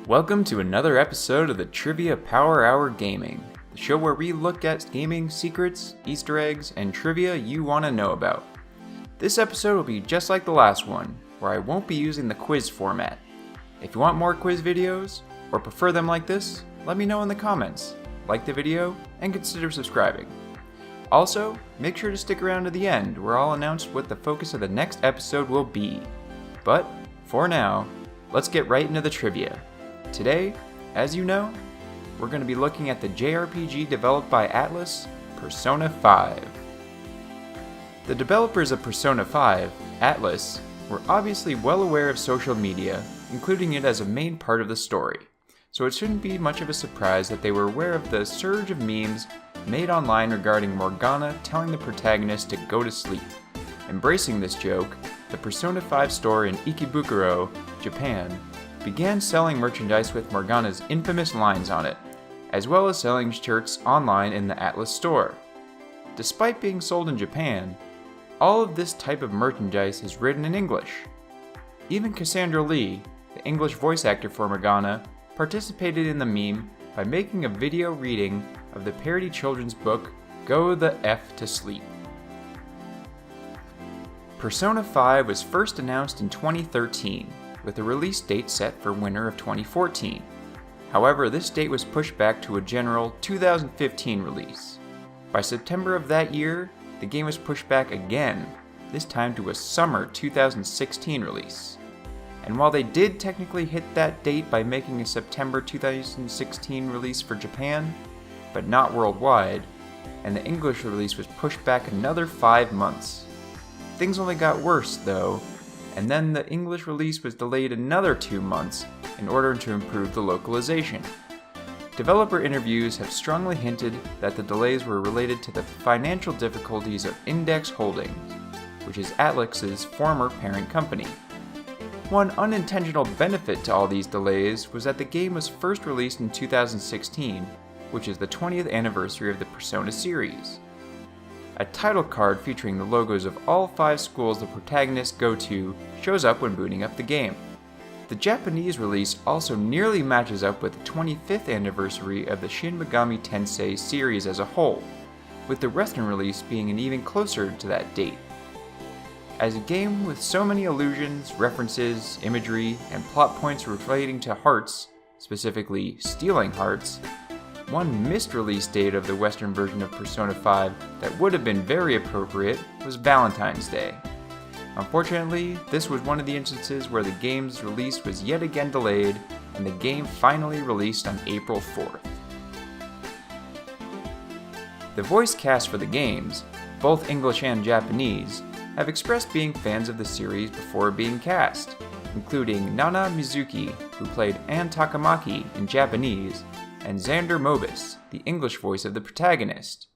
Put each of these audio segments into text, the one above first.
Welcome to another episode of the Trivia Power Hour Gaming, the show where we look at gaming secrets, Easter eggs, and trivia you want to know about. This episode will be just like the last one, where I won't be using the quiz format. If you want more quiz videos, or prefer them like this, let me know in the comments. Like the video, and consider subscribing. Also, make sure to stick around to the end, where I'll announce what the focus of the next episode will be. But, for now, let's get right into the trivia. Today, as you know, we're going to be looking at the JRPG developed by Atlus, Persona 5. The developers of Persona 5, Atlus, were obviously well aware of social media, including it as a main part of the story, so it shouldn't be much of a surprise that they were aware of the surge of memes made online regarding Morgana telling the protagonist to go to sleep. Embracing this joke, the Persona 5 store in Ikebukuro, Japan, began selling merchandise with Morgana's infamous lines on it, as well as selling shirts online in the Atlus store. Despite being sold in Japan, all of this type of merchandise is written in English. Even Cassandra Lee, the English voice actor for Morgana, participated in the meme by making a video reading of the parody children's book Go the F to Sleep. Persona 5 was first announced in 2013, with a release date set for winter of 2014. However, this date was pushed back to a general 2015 release. By September of that year, the game was pushed back again, this time to a summer 2016 release. And while they did technically hit that date by making a September 2016 release for Japan, but not worldwide, and the English release was pushed back another 5 months. Things only got worse, though, and then the English release was delayed another 2 months in order to improve the localization. Developer interviews have strongly hinted that the delays were related to the financial difficulties of Index Holdings, which is Atlus's former parent company. One unintentional benefit to all these delays was that the game was first released in 2016, which is the 20th anniversary of the Persona series. A title card featuring the logos of all 5 schools the protagonists go to shows up when booting up the game. The Japanese release also nearly matches up with the 25th anniversary of the Shin Megami Tensei series as a whole, with the Western release being even closer to that date. As a game with so many allusions, references, imagery, and plot points relating to hearts, specifically stealing hearts, one missed release date of the Western version of Persona 5 that would have been very appropriate was Valentine's Day. Unfortunately, this was one of the instances where the game's release was yet again delayed, and the game finally released on April 4th. The voice cast for the games, both English and Japanese, have expressed being fans of the series before being cast, including Nana Mizuki, who played Anne Takamaki in Japanese, and Xander Mobus, the English voice of the protagonist,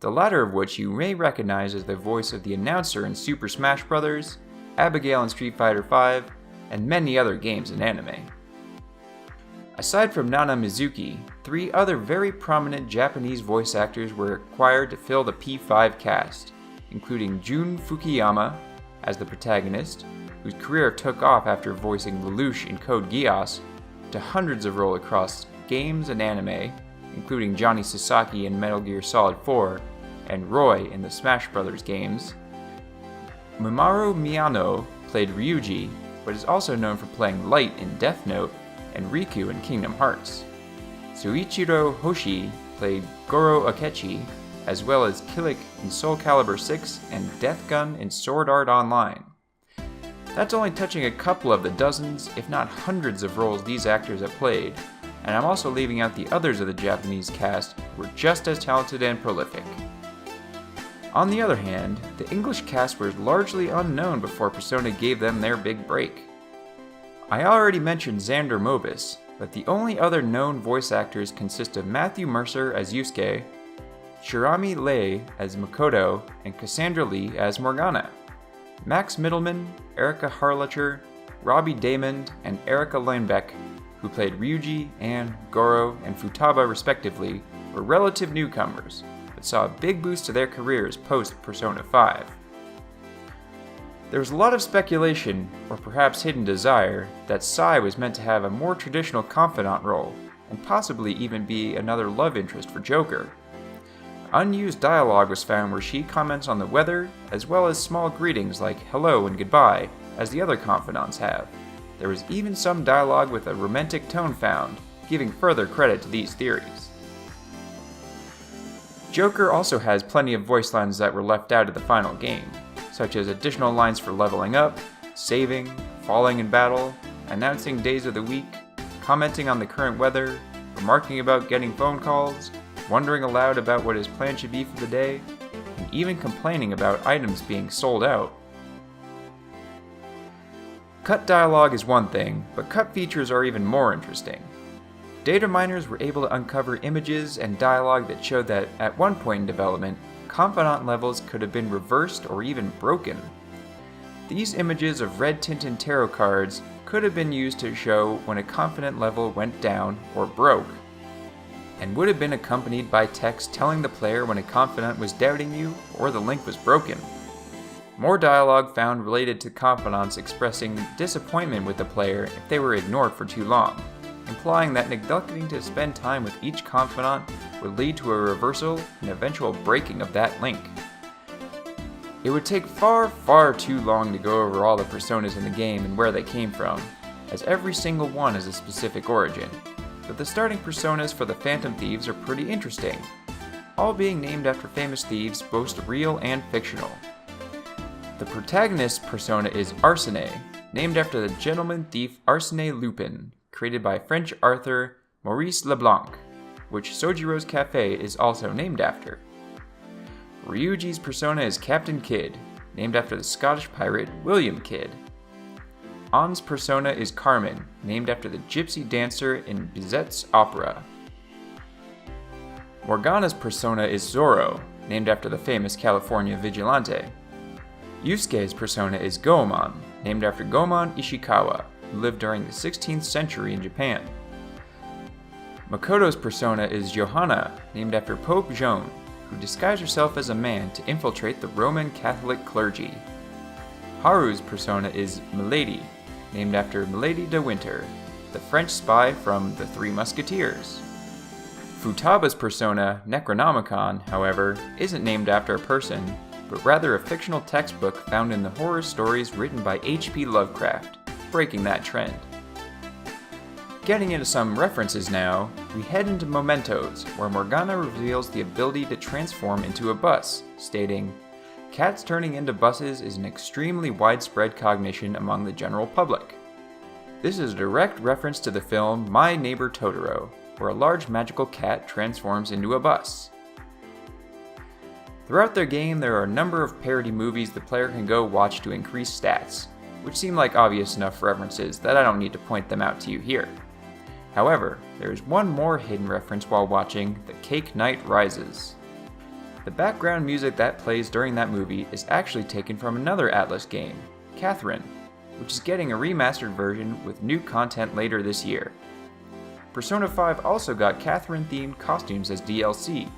the latter of which you may recognize as the voice of the announcer in Super Smash Bros., Abigail in Street Fighter V, and many other games and anime. Aside from Nana Mizuki, 3 other very prominent Japanese voice actors were acquired to fill the P5 cast, including Jun Fukuyama as the protagonist, whose career took off after voicing Lelouch in Code Geass, to hundreds of roles across games and anime, including Johnny Sasaki in Metal Gear Solid 4 and Roy in the Smash Bros. Games. Mamoru Miyano played Ryuji, but is also known for playing Light in Death Note and Riku in Kingdom Hearts. Suichiro Hoshi played Goro Akechi, as well as Kilik in Soul Calibur 6 and Death Gun in Sword Art Online. That's only touching a couple of the dozens, if not hundreds of roles these actors have played, and I'm also leaving out the others of the Japanese cast who were just as talented and prolific. On the other hand, the English cast was largely unknown before Persona gave them their big break. I already mentioned Xander Mobus, but the only other known voice actors consist of Matthew Mercer as Yusuke, Shirami Lei as Makoto, and Cassandra Lee as Morgana. Max Mittelman, Erica Harlacher, Robbie Damond, and Erica Leinbeck, who played Ryuji, Anne, Goro, and Futaba respectively, were relative newcomers, but saw a big boost to their careers post-Persona 5. There was a lot of speculation, or perhaps hidden desire, that Sai was meant to have a more traditional confidant role, and possibly even be another love interest for Joker. Unused dialogue was found where she comments on the weather, as well as small greetings like hello and goodbye, as the other confidants have. There was even some dialogue with a romantic tone found, giving further credit to these theories. Joker also has plenty of voice lines that were left out of the final game, such as additional lines for leveling up, saving, falling in battle, announcing days of the week, commenting on the current weather, remarking about getting phone calls, wondering aloud about what his plan should be for the day, and even complaining about items being sold out. Cut dialogue is one thing, but cut features are even more interesting. Data miners were able to uncover images and dialogue that showed that, at one point in development, confidant levels could have been reversed or even broken. These images of red-tinted tarot cards could have been used to show when a confidant level went down or broke, and would have been accompanied by text telling the player when a confidant was doubting you or the link was broken. More dialogue found related to confidants expressing disappointment with the player if they were ignored for too long, implying that neglecting to spend time with each confidant would lead to a reversal and eventual breaking of that link. It would take far too long to go over all the personas in the game and where they came from, as every single one has a specific origin, but the starting personas for the Phantom Thieves are pretty interesting, all being named after famous thieves, both real and fictional. The protagonist persona is Arsène, named after the gentleman thief Arsène Lupin, created by French author Maurice Leblanc, which Sojiro's Cafe is also named after. Ryuji's persona is Captain Kidd, named after the Scottish pirate William Kidd. Ann's persona is Carmen, named after the gypsy dancer in Bizet's opera. Morgana's persona is Zorro, named after the famous California vigilante. Yusuke's persona is Goemon, named after Goemon Ishikawa, who lived during the 16th century in Japan. Makoto's persona is Johanna, named after Pope Joan, who disguised herself as a man to infiltrate the Roman Catholic clergy. Haru's persona is Milady, named after Milady de Winter, the French spy from The Three Musketeers. Futaba's persona, Necronomicon, however, isn't named after a person, but rather a fictional textbook found in the horror stories written by H.P. Lovecraft, breaking that trend. Getting into some references now, we head into Mementos, where Morgana reveals the ability to transform into a bus, stating, "Cats turning into buses is an extremely widespread cognition among the general public." This is a direct reference to the film My Neighbor Totoro, where a large magical cat transforms into a bus. Throughout their game, there are a number of parody movies the player can go watch to increase stats, which seem like obvious enough references that I don't need to point them out to you here. However, there is one more hidden reference while watching The Cake Knight Rises. The background music that plays during that movie is actually taken from another Atlus game, Catherine, which is getting a remastered version with new content later this year. Persona 5 also got Catherine-themed costumes as DLC,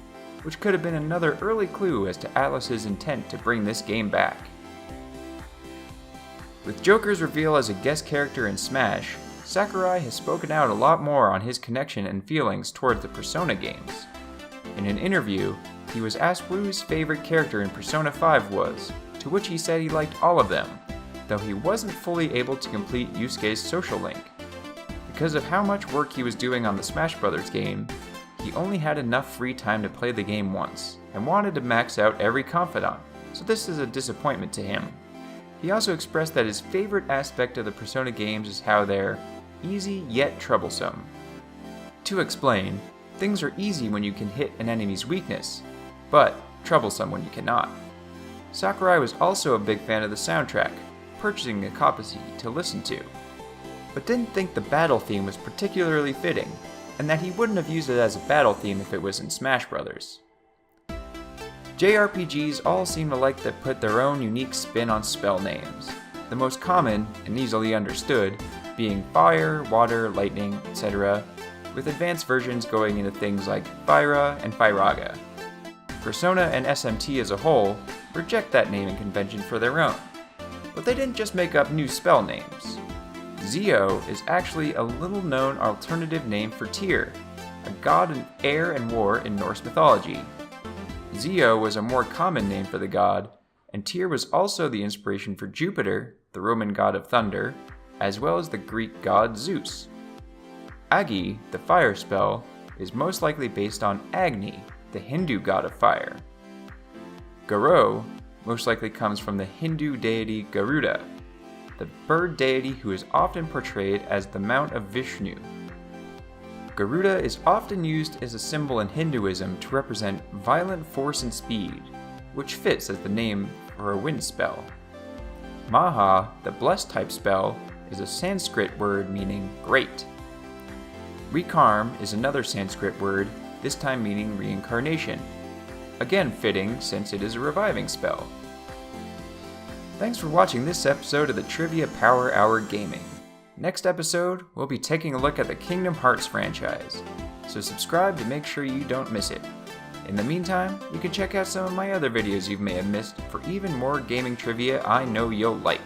which could have been another early clue as to Atlus's intent to bring this game back. With Joker's reveal as a guest character in Smash, Sakurai has spoken out a lot more on his connection and feelings towards the Persona games. In an interview, he was asked who his favorite character in Persona 5 was, to which he said he liked all of them, though he wasn't fully able to complete Yusuke's social link. Because of how much work he was doing on the Smash Bros. Game, he only had enough free time to play the game once, and wanted to max out every confidant, so this is a disappointment to him. He also expressed that his favorite aspect of the Persona games is how they're easy yet troublesome. To explain, things are easy when you can hit an enemy's weakness, but troublesome when you cannot. Sakurai was also a big fan of the soundtrack, purchasing a copy to listen to, but didn't think the battle theme was particularly fitting, and that he wouldn't have used it as a battle theme if it was in Smash Bros. JRPGs all seem to like to put their own unique spin on spell names, the most common, and easily understood, being fire, water, lightning, etc., with advanced versions going into things like Fyra and Firaga. Persona and SMT as a whole reject that naming convention for their own, But they didn't just make up new spell names. Zeo is actually a little-known alternative name for Tyr, a god of air and war in Norse mythology. Zeo was a more common name for the god, and Tyr was also the inspiration for Jupiter, the Roman god of thunder, as well as the Greek god Zeus. Agi, the fire spell, is most likely based on Agni, the Hindu god of fire. Garo most likely comes from the Hindu deity Garuda, the bird deity who is often portrayed as the mount of Vishnu. Garuda is often used as a symbol in Hinduism to represent violent force and speed, which fits as the name for a wind spell. Maha, the blessed type spell, is a Sanskrit word meaning great. Rekarm is another Sanskrit word, this time meaning reincarnation. Again fitting since it is a reviving spell. Thanks for watching this episode of the Trivia Power Hour Gaming. Next episode, we'll be taking a look at the Kingdom Hearts franchise, so subscribe to make sure you don't miss it. In the meantime, you can check out some of my other videos you may have missed for even more gaming trivia I know you'll like.